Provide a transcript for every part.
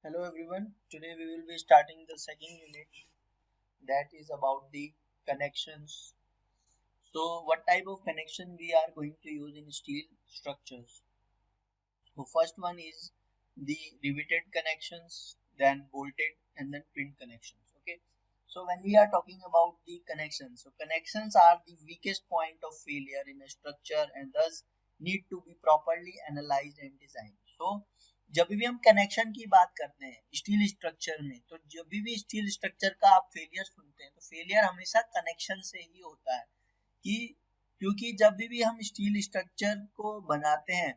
Hello everyone, today we will be starting the second unit that is about the connections. So what type of connection we are going to use in steel structures? So first one is the riveted connections, then bolted and then pinned connections. Okay. So when we are talking about the connections, so connections are the weakest point of failure in a structure and thus need to be properly analyzed and designed. So जब भी हम connection की बात करते हैं steel structure में, तो जब भी स्टील स्ट्रक्चर का आप फेलियर सुनते हैं तो फेलियर हमेशा कनेक्शन से ही होता है कि क्योंकि जब भी हम स्टील स्ट्रक्चर को बनाते हैं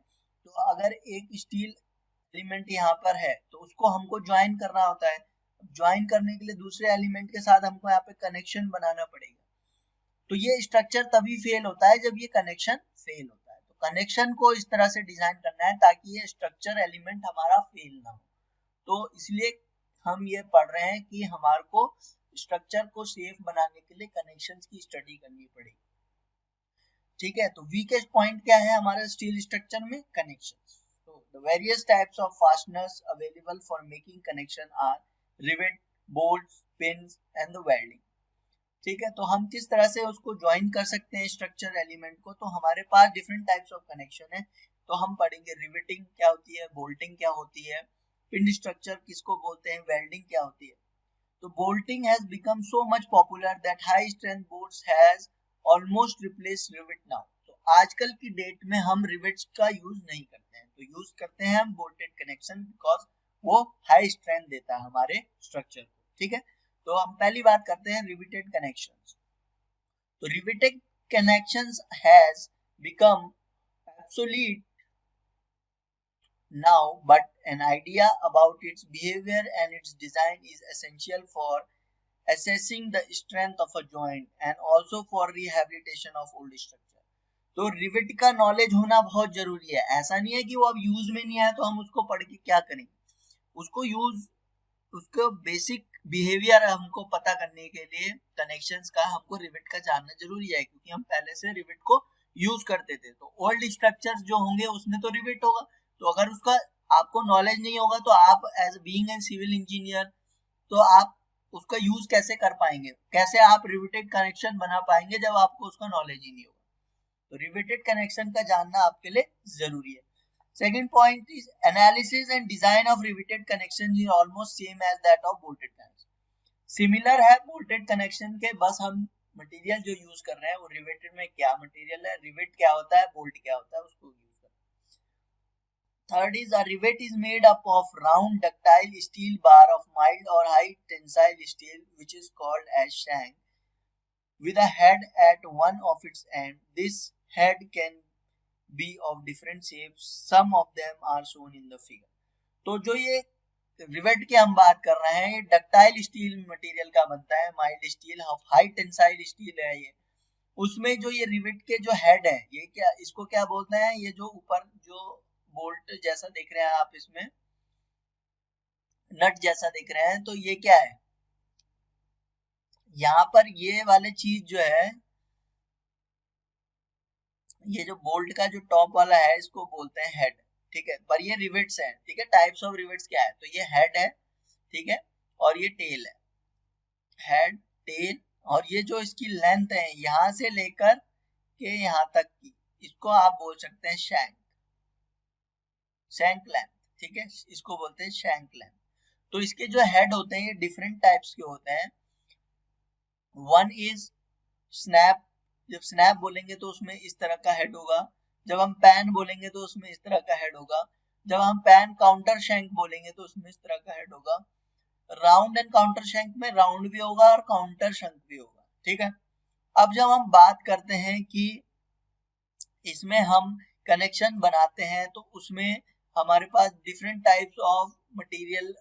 तो अगर एक स्टील एलिमेंट यहाँ पर है तो उसको हमको ज्वाइन करना होता है। ज्वाइन करने के लिए दूसरे एलिमेंट के साथ हमको यहाँ पे कनेक्शन बनाना पड़ेगा। तो ये स्ट्रक्चर तभी फेल होता है जब ये कनेक्शन फेल होता है। तो कनेक्शन को इस तरह से डिजाइन करना है ताकि ये स्ट्रक्चर एलिमेंट हमारा फेल ना हो। तो इसलिए हम ये पढ़ रहे हैं कि हमारे को स्ट्रक्चर को सेफ बनाने के लिए कनेक्शंस की स्टडी करनी पड़ेगी। ठीक है, तो वीकेस्ट पॉइंट क्या है हमारे स्टील स्ट्रक्चर में? Connections. So the various types of fasteners available for making connection are rivet, bolts, pins and the welding. ठीक है, तो हम किस तरह से उसको ज्वाइन कर सकते हैं स्ट्रक्चर एलिमेंट को? तो हमारे पास डिफरेंट टाइप्स ऑफ कनेक्शन है। तो हम पढ़ेंगे रिवेटिंग क्या होती है, बोल्टिंग क्या होती है, पिन स्ट्रक्चर किसको बोलते हैं, वेल्डिंग क्या होती है। तो bolting has become so much popular that high strength bolts has almost replaced rivet now. तो आजकल की डेट में हम रिवेट्स का यूज नहीं करते हैं, तो यूज करते हैं हम बोल्टेड कनेक्शन बिकॉज वो हाई स्ट्रेंथ देता है हमारे स्ट्रक्चर को। ठीक है, तो हम पहली बात करते हैं रिवेटेड कनेक्शंस। तो riveted connections has become obsolete now, but an idea about its behavior and its design is essential for assessing the strength of a joint and also for rehabilitation of old structure. तो rivet का knowledge होना बहुत जरूरी है। ऐसा नहीं है कि वो अब यूज में नहीं आया तो हम उसको पढ़ के क्या करेंगे, उसको यूज, उसको बेसिक बिहेवियर हमको पता करने के लिए कनेक्शंस का हमको रिवेट का जानना जरूरी है, क्योंकि हम पहले से रिवेट को यूज करते थे। तो ओल्ड स्ट्रक्चर्स जो होंगे उसमें तो रिवेट होगा, तो अगर उसका आपको नॉलेज नहीं होगा तो आप as being an civil engineer तो आप उसका यूज कैसे कर पाएंगे, कैसे आप रिवेटेड कनेक्शन बना पाएंगे जब आपको उसका नॉलेज ही नहीं होगा। तो रिवेटेड कनेक्शन का जानना आपके लिए जरूरी है। Second point is analysis and design of riveted connections is almost same as that of bolted connection. Similar है bolted connection के, बस हम मटेरियल जो यूज कर रहे हैं वो रिवेटेड में क्या मटेरियल है, रिवेट क्या होता है, बोल्ट क्या होता है, उसको यूज कर। Third is a rivet is made up of round ductile steel bar of mild or high tensile steel which is called as shank with a head at one of its end. This head can be of different shapes. Some of them are shown in the figure. तो जो ये rivet की हम बात कर रहे हैं ये डक्टाइल स्टील मटेरियल का बनता है, mild steel, high tensile steel है ये। उसमें जो ये रिवेट के जो हेड है ये क्या, इसको क्या बोलते हैं, ये जो ऊपर जो बोल्ट जैसा देख रहे हैं आप, इसमें नट जैसा देख रहे हैं, तो ये क्या है, यहाँ पर ये वाले चीज जो है, ये जो बोल्ट का जो टॉप वाला है इसको बोलते हैं हेड। ठीक है, पर ये रिवेट्स है। ठीक है, टाइप्स ऑफ रिवेट्स क्या है, तो ये हेड है, ठीक है, और ये टेल है, हेड, टेल, और ये जो इसकी लेंथ है यहां से लेकर के यहां तक की, इसको आप बोल सकते हैं शैंक, शैंक लेंथ। ठीक है, इसको बोलते हैं शैंक लेंथ। तो इसके जो हेड होते हैं ये डिफरेंट टाइप्स के होते हैं। वन इज स्नैप, जब स्नैप बोलेंगे तो उसमें इस तरह का हेड होगा, जब हम पैन बोलेंगे तो उसमें इस तरह का हेड होगा, जब हम पैन काउंटर शैंक बोलेंगे तो उसमें इस तरह का हेड होगा। राउंड एंड काउंटर शैंक में राउंड भी होगा और काउंटर शंक भी होगा। ठीक है, अब जब हम बात करते हैं कि इसमें हम कनेक्शन बनाते हैं तो उसमें हमारे पास डिफरेंट टाइप्स ऑफ मटेरियल,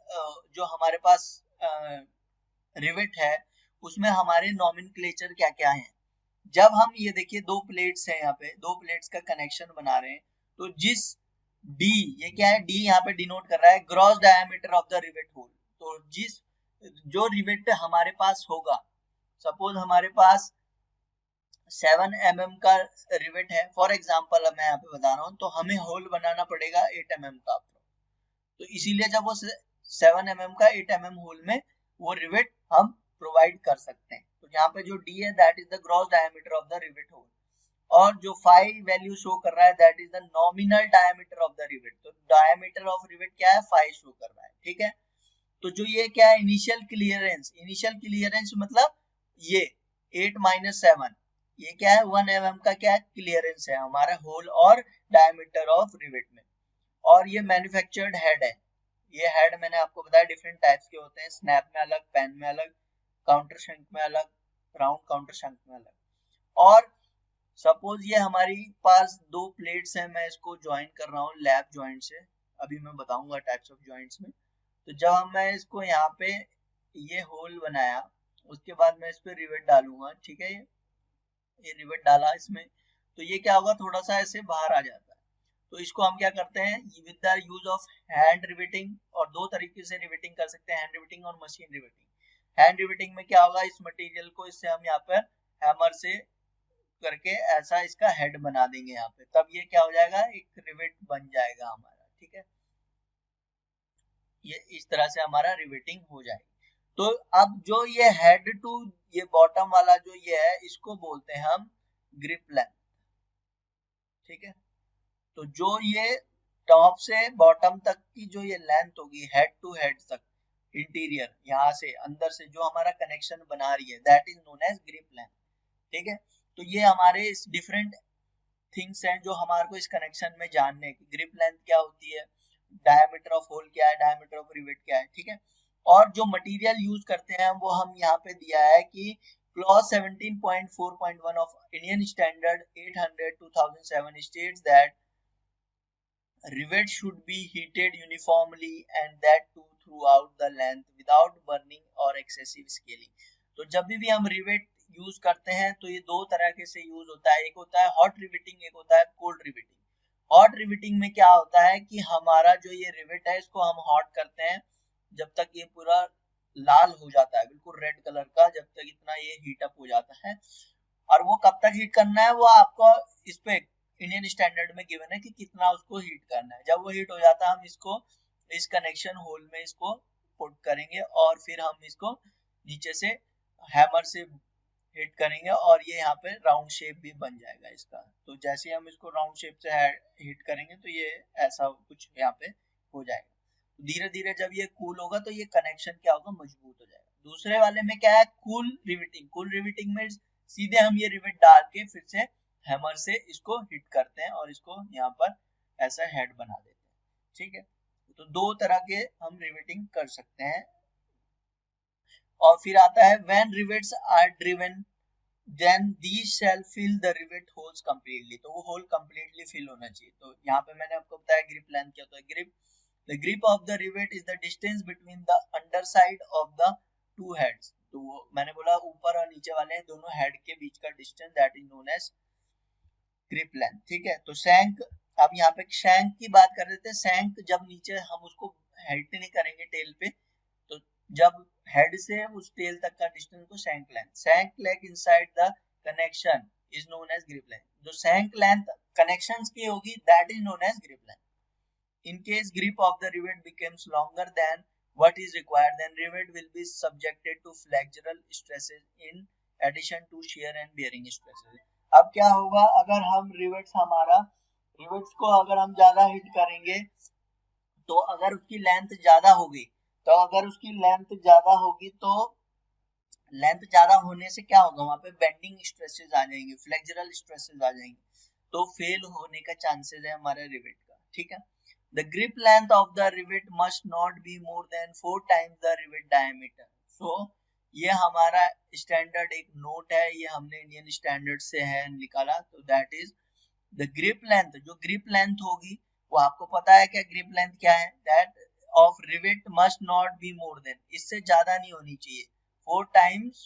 जो हमारे पास रिवेट है उसमें हमारे नॉमेनक्लेचर क्या क्या है। जब हम ये देखिए दो प्लेट्स हैं, यहाँ पे दो प्लेट्स का कनेक्शन बना रहे हैं, तो जिस डी, ये क्या है, डी यहाँ पे डिनोट कर रहा है gross diameter of the rivet hole. तो जिस जो रिवेट हमारे पास होगा, सपोज हमारे पास 7 mm का रिवेट है फॉर एग्जांपल, मैं यहाँ पे बता रहा हूँ, तो हमें होल बनाना पड़ेगा 8 mm का। तो इसीलिए जब वो 7 mm का 8 mm होल में वो रिवेट हम प्रोवाइड कर सकते हैं। तो यहाँ पे जो डी है that is the gross diameter of the rivet hole, और जो 5 वैल्यू शो कर रहा है that is the nominal diameter of the rivet. तो डायमीटर ऑफ रिवेट क्या है, 5 शो कर रहा है, ठीक है। तो जो ये क्या है, इनिशियल क्लियरेंस मतलब ये 8 - 7, ये क्या है 1 mm का क्या है क्लियरेंस है हमारा होल और डायमीटर ऑफ रिवेट में। और ये मैन्युफैक्चर्ड हेड है, ये हेड मैंने आपको बताया डिफरेंट टाइप्स के होते हैं, स्नैप में अलग, पेन में अलग, काउंटर शंक में अलग, राउंड काउंटर शंक में अलग। और सपोज ये हमारी पास दो प्लेट्स हैं, मैं इसको ज्वाइन कर रहा हूँ लैप ज्वाइंट से, अभी मैं बताऊंगा टाइप्स ऑफ ज्वाइंट्स में। तो जब मैं इसको यहाँ पे ये होल बनाया, उसके बाद मैं इस पे रिवेट डालूंगा, ठीक है, ये रिवेट डाला इसमें, तो ये क्या होगा, थोड़ा सा ऐसे बाहर आ जाता है। तो इसको हम क्या करते हैं with the use of hand riveting, और दो तरीके से रिवेटिंग कर सकते हैं, हैंड रिवेटिंग और मशीन रिवेटिंग। हैंड रिवेटिंग में क्या होगा, इस मटेरियल को इससे हम यहाँ पर हैमर से करके ऐसा इसका हेड बना देंगे यहाँ पे, तब ये क्या हो जाएगा, एक रिवेट बन जाएगा हमारा, ठीक है। ये इस तरह से हमारा रिवेटिंग हो जाएगी। तो अब जो ये हेड टू ये बॉटम वाला जो ये है, इसको बोलते हैं हम ग्रिप लेंथ, ठीक है। तो जो ये टॉप से बॉटम तक की जो ये लेंथ होगी, हेड टू हेड तक, इंटीरियर यहाँ से अंदर से जो हमारा कनेक्शन बना रही है, that is known as grip length, ठीक है। तो ये हमारे इस डिफरेंट थिंग्स हैं जो हमारे को इस कनेक्शन में जानने की, ग्रिप लेंथ क्या होती है, डायमीटर ऑफ होल क्या है, डायमीटर ऑफ रिवेट क्या है, ठीक है। और जो मटेरियल यूज करते हैं वो हम यहाँ पे दिया है कि clause 17.4.1 of Indian standard 800/2007 states that rivet should be heated uniformly and that too throughout the length without burning or excessive scaling। तो जब भी हम रिवेट यूज करते हैं तो ये दो तरह के से यूज होता है, एक होता है हॉट रिवेटिंग, एक होता है कोल्ड रिवेटिंग। हॉट रिवेटिंग में क्या होता है कि हमारा जो ये रिवेट है इसको हम हॉट करते हैं जब तक ये पूरा लाल हो जाता है, बिल्कुल रेड कलर का, जब तक इतना ये हीट अप हो जाता है। और वो कब तक हीट करना है वो आपको इस पे इंडियन स्टैंडर्ड में गिवन है कि कितना उसको हीट करना है। जब वो हीट हो जाता है हम इसको इस कनेक्शन होल में इसको पुट करेंगे और फिर हम इसको नीचे से हैमर से हिट करेंगे और ये यहाँ पे राउंड शेप भी बन जाएगा इसका। तो जैसे हम इसको राउंड शेप से हिट करेंगे तो ये ऐसा कुछ यहाँ पे हो जाएगा। धीरे धीरे जब ये कूल होगा तो ये कनेक्शन क्या होगा, मजबूत हो जाएगा। दूसरे वाले में क्या है, कूल रिवेटिंग। कूल रिवेटिंग में सीधे हम ये रिवेट डाल के फिर से हैमर से इसको हिट करते हैं और इसको यहाँ पर ऐसा हेड बना देते हैं, ठीक है। तो दो तरह के हम रिवेटिंग कर सकते हैं। और फिर आता है when rivets are driven then these shall fill the rivet holes completely. तो वो होल कंप्लीटली फिल होना चाहिए। तो यहाँ पे मैंने आपको बताया ग्रिप लेंथ क्या होता है। Grip, the grip of the rivet is the distance between the underside of the two heads. तो वो मैंने बोला ऊपर और नीचे वाले दोनों हेड के बीच का distance, that is known as grip length, ठीक है। तो शैंक, अब यहाँ पे शैंक की बात कर रहे थे। शैंक जब नीचे हम उसको हिट नहीं करेंगे टेल पे, तो जब हेड से उस टेल तक का डिस्टेंस को shank length, shank leg inside the connection is known as grip length. जो शैंक लेंथ कनेक्शंस की होगी that is known as grip length. In case grip of the rivet becomes longer than what is required, then rivet will be subjected to flexural stresses in addition to shear and bearing stresses। अब क्या होगा, अगर हम rivets को अगर हम ज्यादा hit करेंगे तो अगर उसकी लेंथ ज्यादा होगी, तो लेंथ ज्यादा होने से क्या होगा, वहां पे बेंडिंग स्ट्रेसेस आ जाएंगे, फ्लेक्सुरल स्ट्रेसेस आ जाएंगे, तो फेल होने का चांसेस है हमारे रिवेट का, ठीक है। The grip length of the rivet must not be more than 4 times the rivet diameter। So ये हमारा स्टैंडर्ड एक नोट है, ये हमने इंडियन स्टैंडर्ड से है निकाला। तो that is the grip length, जो ग्रिप लेंथ होगी वो आपको पता है क्या ग्रिप लेंथ क्या है, that of rivet must not be more than, इससे ज्यादा नहीं होनी चाहिए 4 times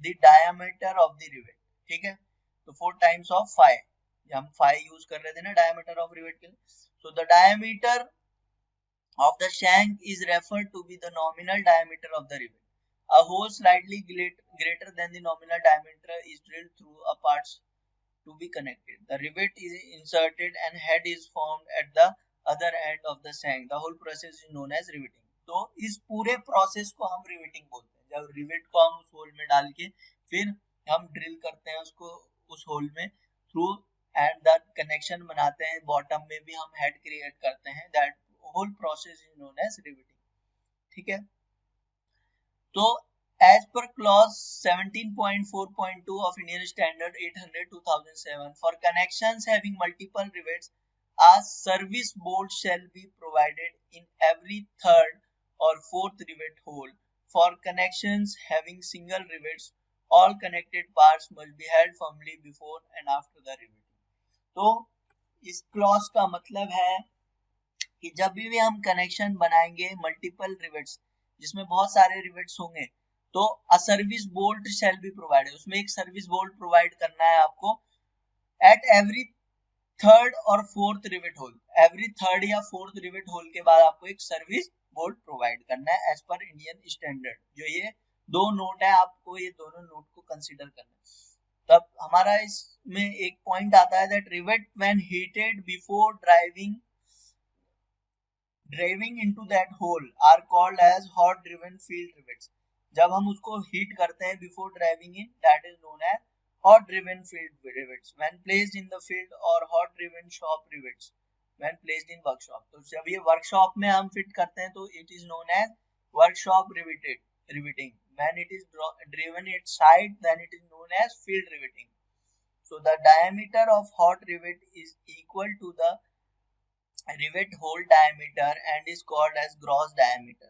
the diameter of the rivet, ठीक है। तो 4 times ऑफ 5, हम 5 यूज कर रहे थे ना डायमीटर ऑफ रिवेट के लिए। So the diameter of the shank is referred to be the nominal diameter of the rivet। A hole slightly greater than the nominal diameter is drilled through a parts to be connected. The rivet is inserted and head is formed at the other end of the shank. The whole process is known as riveting। तो इस पूरे process को हम riveting बोलते हैं। जब rivet को हम उस होल में डाल के फिर हम ड्रिल करते हैं उसको उस होल में थ्रू एंड द कनेक्शन बनाते हैं, बॉटम में भी हम हेड क्रिएट करते हैं, that hole process is known as riveting. ठीक है, तो as per clause 17.4.2 of Indian Standard 800/2007 for connections having multiple rivets, a service bolt shall be provided in every third or fourth rivet hole. For connections having single rivets, all connected parts must be held firmly before and after the riveting. तो इस clause का मतलब है कि जब भी हम connection बनाएंगे मल्टीपल रिवेट्स जिसमें बहुत सारे रिवेट्स होंगे, तो a service bolt shall be provided, उसमें एक सर्विस बोल्ट प्रोवाइड करना है आपको एट एवरी थर्ड और fourth rivet hole. Every third या फोर्थ रिवेट होल के बाद आपको एक सर्विस बोल्ट प्रोवाइड करना है एज पर इंडियन स्टैंडर्ड। जो ये दो नोट है, आपको ये दोनों नोट को कंसिडर करना है। तब हमारा इसमें एक पॉइंट आता है that rivet when heated before driving into that hole are called as hot driven field rivets. जब हम उसको हीट करते हैं before driving in, that is known as hot driven field rivets. When placed in the field or hot driven shop rivets when placed in workshop. तो जब ये workshop में हम fit करते हैं तो it is known as workshop riveting. When it is driven its side, then it is known as field riveting. So the diameter of hot rivet is equal to the rivet hole diameter and is called as gross diameter.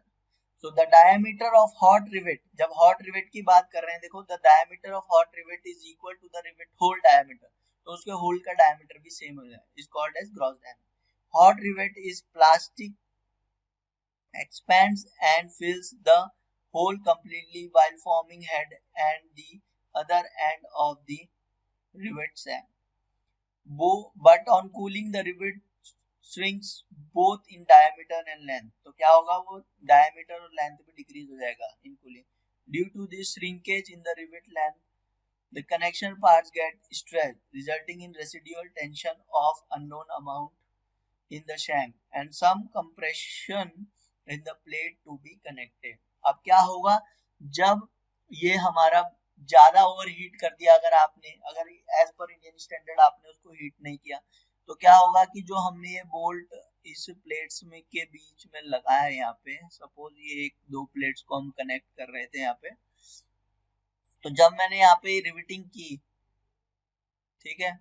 So the diameter of hot rivet, जब hot rivet की बात कर रहे हैं, देखो the diameter of hot rivet is equal to the rivet hole diameter, तो उसके hole का diameter भी same हो जाएगा, is called as gross diameter. Hot rivet is plastic, expands and fills the hole completely while forming head and the other end of the rivet sac. But on cooling the rivet shrinks both in diameter and length. तो क्या होगा, वो diameter और length भी decrease हो जाएगा in cooling. Due to this shrinkage in the rivet length, the connection parts get stretched, resulting in residual tension of unknown amount in the shank and some compression in the plate to be connected. अब क्या होगा, जब ये हमारा ज्यादा over heat कर दिया, अगर एज पर इंडियन स्टैंडर्ड आपने उसको हीट नहीं किया, तो क्या होगा कि जो हमने ये बोल्ट इस प्लेट्स में के बीच में लगाया है, यहाँ पे सपोज ये एक दो प्लेट्स को हम कनेक्ट कर रहे थे यहाँ पे, तो जब मैंने यहाँ पे रिवेटिंग की, ठीक है,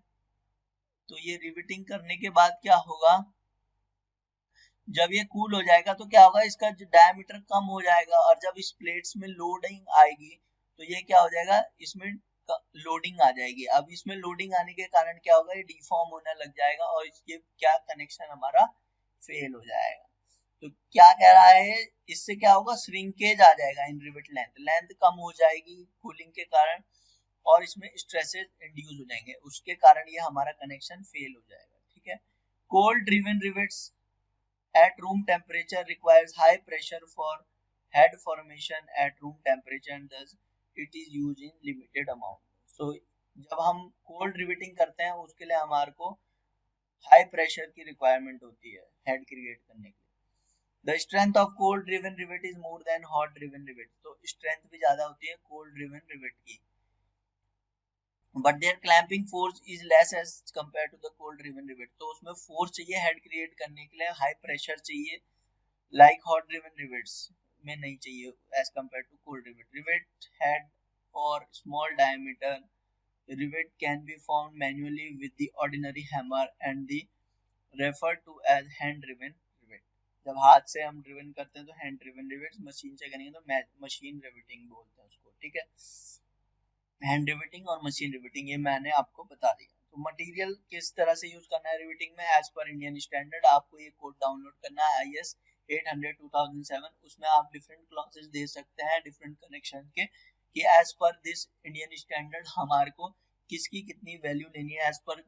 तो ये रिवेटिंग करने के बाद क्या होगा, जब ये कूल हो जाएगा तो क्या होगा, इसका जो डायमीटर कम हो जाएगा और जब इस प्लेट्स में लोडिंग आएगी तो ये क्या हो जाएगा, इसमें लोडिंग आ जाएगी। अब इसमें लोडिंग आने के कारण क्या होगा, ये डिफॉर्म होने लग जाएगा और ये क्या कनेक्शन हमारा फेल हो जाएगा। तो क्या कह रहा है, इससे क्या होगा, श्रिंकेज आ जाएगा इन रिवेट लेंथ कम हो जाएगी कूलिंग के कारण और इसमें स्ट्रेसेस इंड्यूस हो जाएंगे, उसके कारण ये हमारा कनेक्शन फेल हो जाएगा। ठीक है, cold driven rivets at room temperature requires high pressure for head formation at room temperature and thus it is used in limited amount. So जब हम cold riveting करते हैं उसके लिए हमारे को high pressure की requirement होती है head create करने के लिए. The strength of cold driven rivet is more than hot driven rivet. तो strength भी ज़्यादा होती है cold driven rivet की, but their clamping force is less as compared to the cold driven rivet. तो उसमें force चाहिए head create करने के लिए, high pressure चाहिए, like hot driven rivets में नहीं चाहिए as compared to cold rivet. Rivet head or small diameter rivet can be formed manually with the ordinary hammer and the referred to as hand driven rivet. जब हाथ से हम driven करते हैं तो hand driven rivets, मशीन से करेंगे तो मशीन रिवेटिंग बोलते हैं उसको। ठीक है, हैंड रिवेटिंग और मशीन रिवेटिंग ये मैंने आपको बता दिया। तो मटेरियल किस तरह से यूज करना है रिवेटिंग में, एज पर इंडियन स्टैंडर्ड आपको ये कोड डाउनलोड करना है IS 800/2007, उसमें आप डिफरेंट क्लॉसेस दे सकते हैं डिफरेंट कनेक्शन के, कि as per this Indian standard हमारे को किसकी कितनी वैल्यू लेनी है, एज पर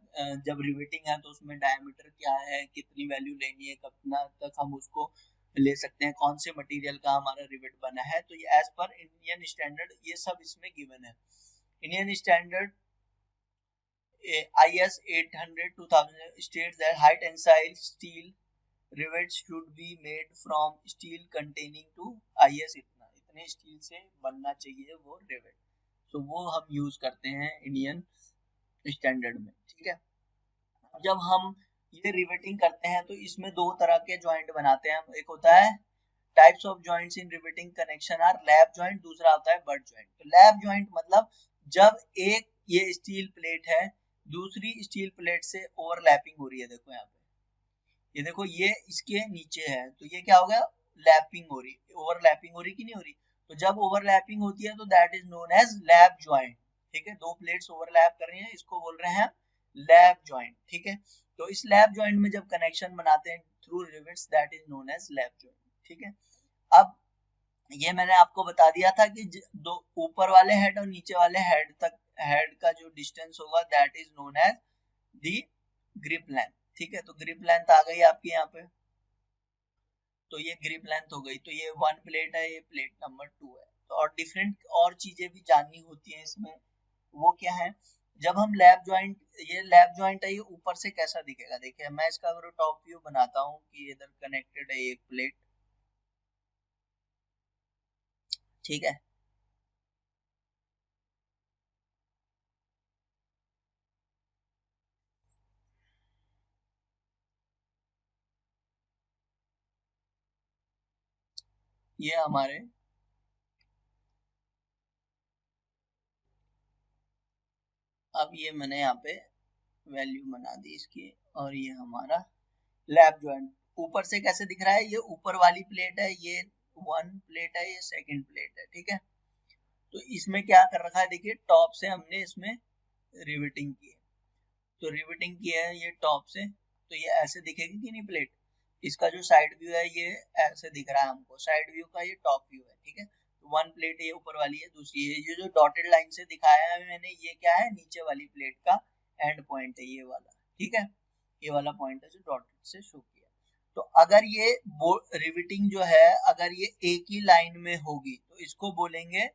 जब रिवेटिंग है तो उसमें डायमीटर क्या है, कितनी वैल्यू लेनी है, कितना तक हम उसको ले सकते हैं, कौन से मटेरियल का हमारा रिवेट बना है, तो ये एज पर इंडियन स्टैंडर्ड ये सब इसमें गिवन है। Indian Standard IS 800/2000 states that high tensile steel rivet should be made from steel containing two IS इतने स्टील से बनना चाहिए वो रिवेट। तो वो हम यूज करते हैं इंडियन स्टैंडर्ड में, ठीक है। जब हम ये रिवेटिंग करते हैं तो इसमें दो तरह के जॉइंट बनाते हैं। एक होता है types of joints in riveting connection are lap joint, दूसरा होता है बट जॉइंट। तो लैप जॉइंट मतलब जब एक ये स्टील प्लेट है दूसरी स्टील प्लेट से ओवरलैपिंग हो रही है, देखो यहाँ पे, ये देखो ये इसके नीचे है तो ये क्या होगा, लैपिंग हो रही, ओवरलैपिंग हो रही कि नहीं हो रही। तो जब ओवरलैपिंग होती है तो that is known as lap joint, ठीक है। दो प्लेट्स ओवरलैप कर रही हैं, इसको बोल रहे हैं लैप जॉइंट, ठीक है। तो इस लैप जॉइंट में जब कनेक्शन बनाते हैं through rivets that is known as lap joint, ठीक है। अब ये मैंने आपको बता दिया था कि दो ऊपर वाले हेड और नीचे वाले हेड तक हेड का जो डिस्टेंस होगा that is known as the grip length, ठीक है। तो ग्रिप लेंथ आ गई आपकी यहाँ पे, तो ये ग्रिप लेंथ हो गई। तो ये वन प्लेट है, ये प्लेट नंबर 2 है। तो और डिफरेंट और चीजें भी जाननी होती हैं इसमें, वो क्या है, जब हम लैप जॉइंट, ये लैप जॉइंट है, ये ऊपर से कैसा दिखेगा, देखिए मैं इसका अगर टॉप व्यू बनाता हूँ कि इधर कनेक्टेड है एक प्लेट, ठीक है। ये हमारे अब ये मैंने यहाँ पे वैल्यू बना दी इसकी, और ये हमारा लैप जॉइंट ऊपर से कैसे दिख रहा है, ये ऊपर वाली प्लेट है, ये वन प्लेट है, ये सेकंड प्लेट है, ठीक है। तो इसमें क्या कर रखा है, देखिए टॉप से हमने इसमें रिवेटिंग की है, तो रिवेटिंग की है ये टॉप से, तो ये ऐसे दिखेगी कि नहीं प्लेट। इसका जो साइड व्यू है ये ऐसे दिख रहा है हमको, साइड व्यू का ये टॉप व्यू है, ठीक है। तो वन प्लेट ये ऊपर वाली है, दूसरी है ये जो डॉटेड लाइन से दिखाया है मैंने, ये क्या है, नीचे वाली प्लेट का एंड पॉइंट है ये वाला, ठीक है। ये वाला पॉइंट है जो डॉटेड से शो किया। तो अगर ये रिवेटिंग जो है अगर ये एक ही लाइन में होगी तो इसको बोलेंगे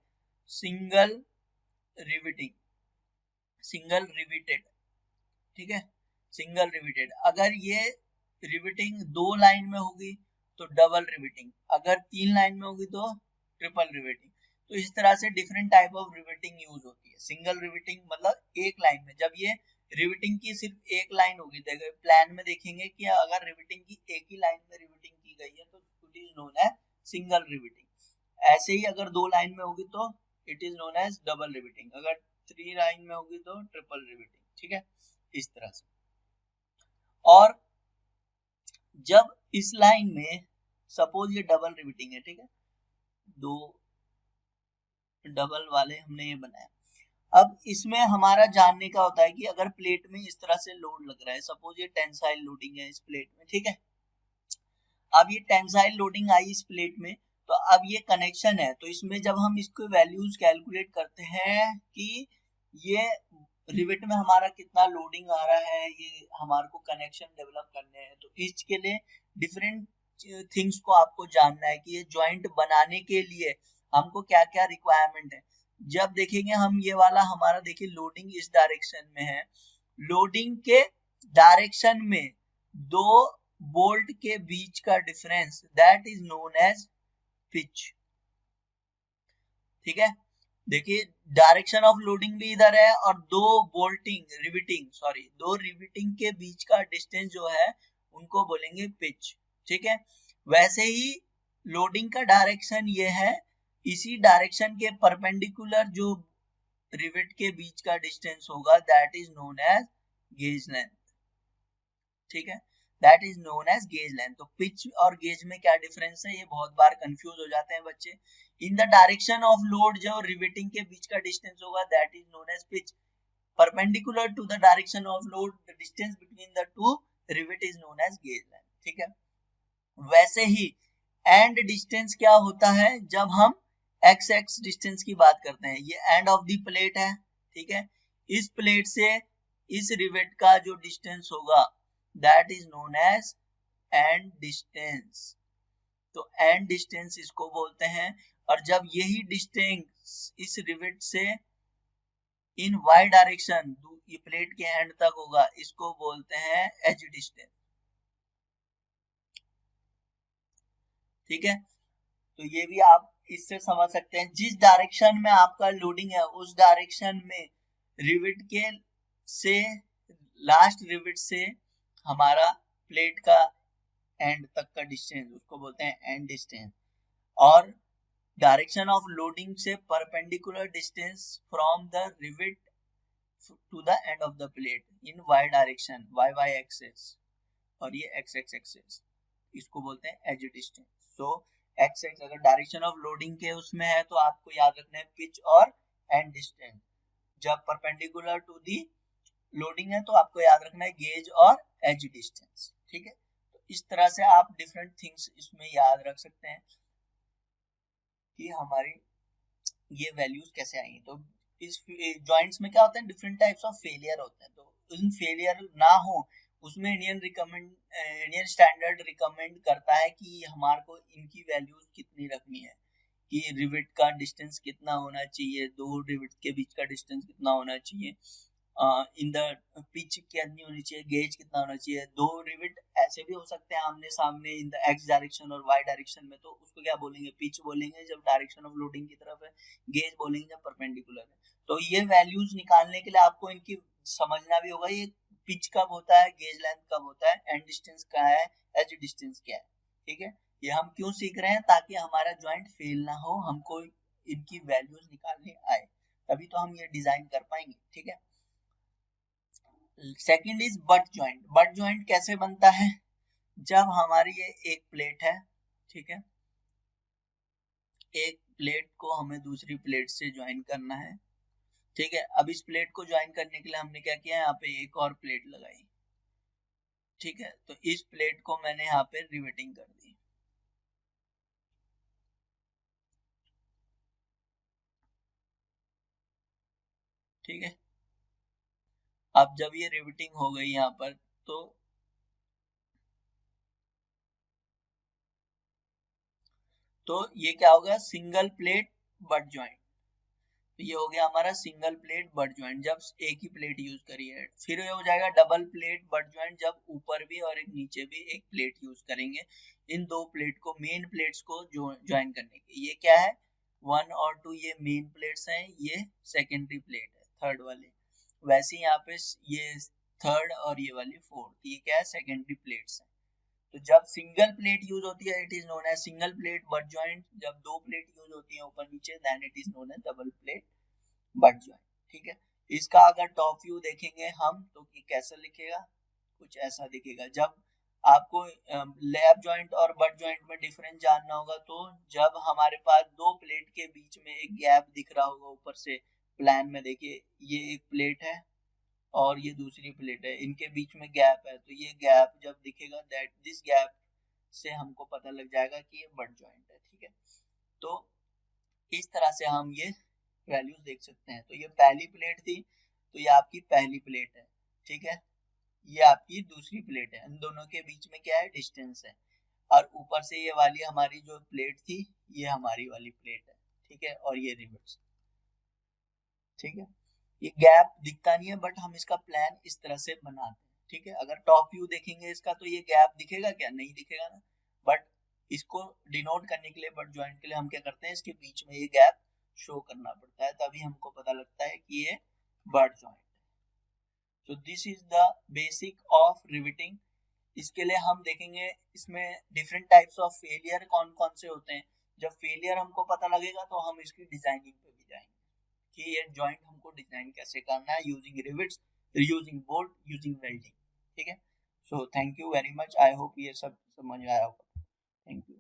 सिंगल रिवेटिंग, सिंगल रिवेटेड, ठीक है, सिंगल रिवेटेड। अगर ये रिवेटिंग दो लाइन में होगी तो डबल रिवेटिंग, अगर तीन लाइन में होगी तो ट्रिपल रिवेटिंग। तो इस तरह से different type of riveting use होती है। सिंगल रिवेटिंग मतलब एक लाइन में, जब ये रिवेटिंग की सिर्फ एक लाइन होगी, देखो प्लान में देखेंगे कि अगर रिवेटिंग की एक ही लाइन में रिवेटिंग की गई है तो it is known as single riveting. ऐसे ही अगर दो लाइन में होगी तो it is known as double riveting, अगर थ्री लाइन में होगी तो ट्रिपल रिवेटिंग, ठीक है, इस तरह से। और जब इस लाइन में सपोज ये डबल रिवेटिंग है, ठीक है, दो डबल वाले हमने ये बनाया। अब इसमें हमारा जानने का होता है कि अगर प्लेट में इस तरह से लोड लग रहा है, सपोज ये टेंसाइल लोडिंग है इस प्लेट में, ठीक है। अब ये टेंसाइल लोडिंग आई इस प्लेट में, तो अब ये कनेक्शन है, तो इसमें जब हम इसको वैल्यूज कैलकुलेट करते हैं कि ये रिवेट में हमारा कितना लोडिंग आ रहा है, ये हमारे को कनेक्शन डेवलप करने हैं, तो इसके लिए डिफरेंट थिंग्स को आपको जानना है कि ये जॉइंट बनाने के लिए हमको क्या क्या रिक्वायरमेंट है। जब देखेंगे हम ये वाला हमारा, देखिए लोडिंग इस डायरेक्शन में है, लोडिंग के डायरेक्शन में दो बोल्ट के बीच का difference that is known as pitch, ठीक है। देखिए डायरेक्शन ऑफ लोडिंग भी इधर है और दो बोल्टिंग रिविटिंग सॉरी दो रिविटिंग के बीच का डिस्टेंस जो है उनको बोलेंगे पिच, ठीक है। वैसे ही लोडिंग का डायरेक्शन ये है, इसी डायरेक्शन के परपेंडिकुलर जो रिवेट के बीच का डिस्टेंस होगा that is known as gauge length, ठीक है, that is known as gauge length. तो पिच और गेज में क्या डिफरेंस है, ये बहुत बार कंफ्यूज हो जाते हैं बच्चे। In the direction of load जो रिवेटिंग के बीच का डिस्टेंस होगा that is known as pitch, perpendicular to the direction of load the distance between the two rivet is known as gauge length, ठीक है। वैसे ही एंड डिस्टेंस क्या होता है, जब हम एक्स एक्स डिस्टेंस की बात करते हैं, ये एंड ऑफ द प्लेट है, ठीक है। इस प्लेट से इस रिवेट का जो डिस्टेंस होगा that is known as end distance, तो एंड डिस्टेंस इसको बोलते हैं। और जब यही डिस्टेंस इस रिवेट से इन वाई डायरेक्शन ये प्लेट के एंड तक होगा, इसको बोलते हैं एज डिस्टेंस, ठीक है। तो ये भी आप इससे समझ सकते हैं, जिस डायरेक्शन में आपका लोडिंग है उस डायरेक्शन में रिविट के से लास्ट रिविट से हमारा प्लेट का एंड तक का डिस्टेंस, उसको बोलते हैं एंड डिस्टेंस। और डायरेक्शन ऑफ लोडिंग से perpendicular distance from the rivet to the end of the plate in Y direction, Y Y axis, और ये एक्स एक्स एक्सेस, इसको बोलते हैं edge distance. So X X अगर डायरेक्शन ऑफ लोडिंग के उसमें है तो आपको याद रखना है पिच और एंड डिस्टेंस। जब परपेंडिकुलर टू दी लोडिंग है तो आपको याद रखना है गेज और एज डिस्टेंस, ठीक है। तो इस तरह से आप डिफरेंट थिंग्स इसमें याद रख सकते हैं कि हमारी ये वैल्यूज कैसे आएंगी। तो इस जॉइंट्स में क्या होता है, डिफरेंट टाइप्स ऑफ फेलियर होते हैं। तो इन फेलियर ना हो उसमें इंडियन स्टैंडर्ड रिकमेंड करता है कि हमारे को इनकी वैल्यूज कितनी रखनी है, कि रिविट का डिस्टेंस कितना होना चाहिए, दो रिविट के बीच का डिस्टेंस कितना होना चाहिए, इन द पिच कितनी होनी चाहिए, गेज कितना होना चाहिए। दो रिविट ऐसे भी हो सकते हैं आमने सामने इन द एक्स डायरेक्शन और वाई डायरेक्शन में, तो उसको क्या बोलेंगे, पिच बोलेंगे जब डायरेक्शन ऑफ लोडिंग की तरफ है, गेज बोलेंगे जब परपेंडिकुलर है। तो ये वैल्यूज निकालने के लिए आपको इनकी समझना भी होगा, ये पिच कब होता है, गेज लेंथ कब होता है, एंड डिस्टेंस क्या है, एज डिस्टेंस क्या है, ठीक है। ये हम क्यों सीख रहे हैं, ताकि हमारा ज्वाइंट फेल ना हो, हमको इनकी वैल्यूज निकालने आए, तभी तो हम ये डिजाइन कर पाएंगे, ठीक है। Second is but joint. But joint कैसे बनता है, जब हमारी ये एक प्लेट है, ठीक है, एक प्लेट को हमें दूसरी प्लेट से ज्वाइन करना है, ठीक है। अब इस प्लेट को ज्वाइन करने के लिए हमने क्या किया, यहाँ पे एक और प्लेट लगाई, ठीक है। तो इस प्लेट को मैंने यहाँ पे रिवेटिंग कर दी, ठीक है। अब जब ये रिवेटिंग हो गई यहाँ पर, तो ये क्या होगा, सिंगल प्लेट बट ज्वाइंट। तो ये हो गया हमारा सिंगल प्लेट बट ज्वाइंट जब एक ही प्लेट यूज करी है। फिर ये हो जाएगा डबल प्लेट बट ज्वाइंट जब ऊपर भी और एक नीचे भी एक प्लेट यूज करेंगे, इन दो प्लेट को, मेन प्लेट्स को ज्वाइन करने के। ये क्या है, 1 और 2 ये मेन प्लेट्स हैं, ये सेकेंडरी प्लेट है थर्ड वाले। वैसे यहाँ पे ये थर्ड और ये वाली फोर्थ, ये क्या है, सेकेंडरी प्लेट्स है। तो जब सिंगल प्लेट यूज होती है it is known as single plate butt joint, जब दो प्लेट यूज होती है ऊपर नीचे then it is known as double plate butt joint, ठीक है। इसका अगर टॉप व्यू देखेंगे हम तो ये कैसा लिखेगा, कुछ ऐसा दिखेगा। जब आपको लैब ज्वाइंट और बट ज्वाइंट में डिफरेंस जानना होगा, तो जब हमारे पास दो प्लेट के बीच में एक गैप दिख रहा होगा ऊपर से, प्लान में देखिए ये एक प्लेट है और ये दूसरी प्लेट है, इनके बीच में गैप है, तो ये गैप जब दिखेगा दैट दिस गैप से हमको पता लग जाएगा कि ये बट ज्वाइंट है, ठीक है। तो इस तरह से हम ये वैल्यूज देख सकते हैं। तो ये पहली प्लेट थी, तो ये आपकी पहली प्लेट है, ठीक है। ये आपकी दूसरी प्लेट है, इन दोनों के बीच में क्या है, डिस्टेंस है। और ऊपर से ये वाली हमारी जो प्लेट थी, ये हमारी वाली प्लेट है, ठीक है। और ये रिवर्स, ठीक है। ये गैप दिखता नहीं है बट हम इसका प्लान इस तरह से बनाते हैं, ठीक है। अगर टॉप व्यू देखेंगे इसका तो ये गैप दिखेगा क्या, नहीं दिखेगा ना। बट इसको डिनोट करने के लिए, बट ज्वाइंट के लिए हम क्या करते हैं, इसके बीच में ये गैप शो करना पड़ता है, तभी हमको पता लगता है कि ये बट ज्वाइंट है। तो this is the basic of riveting. इसके लिए हम देखेंगे इसमें डिफरेंट टाइप्स ऑफ फेलियर कौन कौन से होते हैं। जब फेलियर हमको पता लगेगा तो हम इसकी डिजाइनिंग पे भी जाएंगे कि ये जॉइंट हमको डिजाइन कैसे करना है, using rivets, using bolt, using welding, ठीक है। So thank you very much, I hope ये सब समझ आया होगा। Thank you.